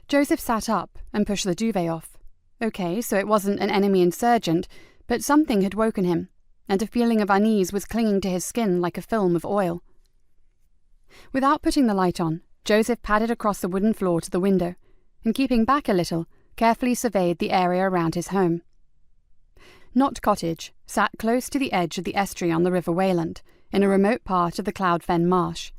Joseph sat up and pushed the duvet off. Okay, so it wasn't an enemy insurgent, but something had woken him, and a feeling of unease was clinging to his skin like a film of oil. Without putting the light on, Joseph padded across the wooden floor to the window, and keeping back a little, carefully surveyed the area around his home. Knott Cottage sat close to the edge of the estuary on the River Wayland, in a remote part of the Cloud Fen marsh.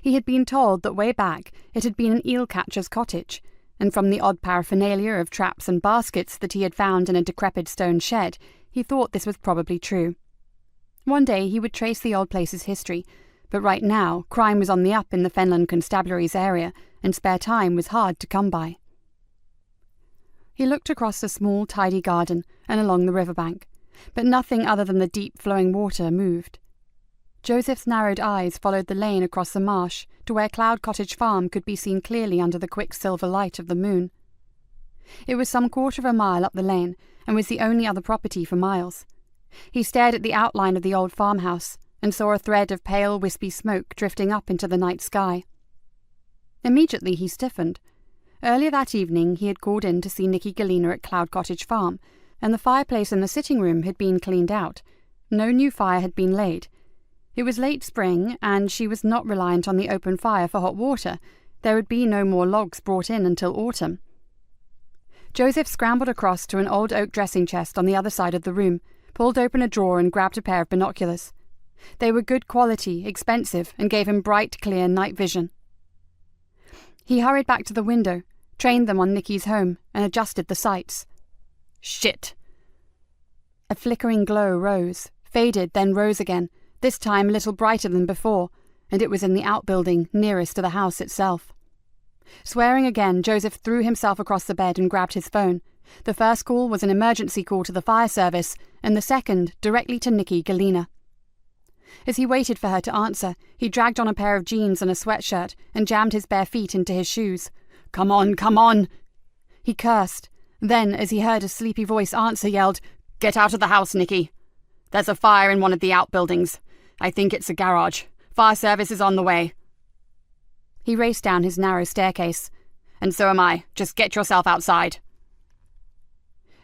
He had been told that way back it had been an eel-catcher's cottage, and from the odd paraphernalia of traps and baskets that he had found in a decrepit stone shed, he thought this was probably true. One day he would trace the old place's history, but right now crime was on the up in the Fenland Constabulary's area, and spare time was hard to come by. He looked across the small, tidy garden and along the riverbank, but nothing other than the deep flowing water moved. Joseph's narrowed eyes followed the lane across the marsh to where Cloud Cottage Farm could be seen clearly under the quicksilver light of the moon. It was some quarter of a mile up the lane, and was the only other property for miles. He stared at the outline of the old farmhouse, and saw a thread of pale, wispy smoke drifting up into the night sky. Immediately he stiffened. Earlier that evening he had called in to see Nikki Galena at Cloud Cottage Farm, and the fireplace in the sitting room had been cleaned out. No new fire had been laid. It was late spring, and she was not reliant on the open fire for hot water. There would be no more logs brought in until autumn. Joseph scrambled across to an old oak dressing chest on the other side of the room, pulled open a drawer and grabbed a pair of binoculars. They were good quality, expensive, and gave him bright, clear night vision. He hurried back to the window, trained them on Nikki's home, and adjusted the sights. Shit! A flickering glow rose, faded, then rose again, this time a little brighter than before, and it was in the outbuilding nearest to the house itself. Swearing again, Joseph threw himself across the bed and grabbed his phone. The first call was an emergency call to the fire service, and the second directly to Nikki Galena. As he waited for her to answer, he dragged on a pair of jeans and a sweatshirt and jammed his bare feet into his shoes. "Come on, come on!" He cursed. Then, as he heard a sleepy voice answer, yelled, "Get out of the house, Nikki. There's a fire in one of the outbuildings. I think it's a garage. Fire service is on the way." He raced down his narrow staircase. "And so am I. Just get yourself outside."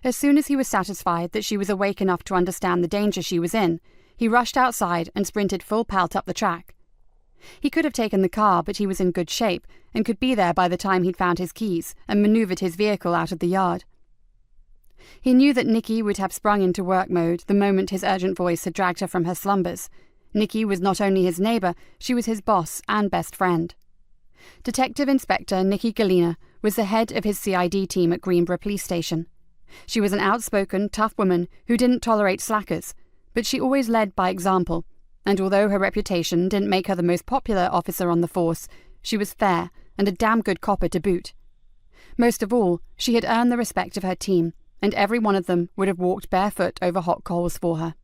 As soon as he was satisfied that she was awake enough to understand the danger she was in, he rushed outside and sprinted full pelt up the track. He could have taken the car, but he was in good shape and could be there by the time he'd found his keys and manoeuvred his vehicle out of the yard. He knew that Nikki would have sprung into work mode the moment his urgent voice had dragged her from her slumbers. Nikki was not only his neighbour, she was his boss and best friend. Detective Inspector Nikki Galena was the head of his CID team at Greenborough Police Station. She was an outspoken, tough woman who didn't tolerate slackers, but she always led by example, and although her reputation didn't make her the most popular officer on the force, she was fair and a damn good copper to boot. Most of all, she had earned the respect of her team, and every one of them would have walked barefoot over hot coals for her.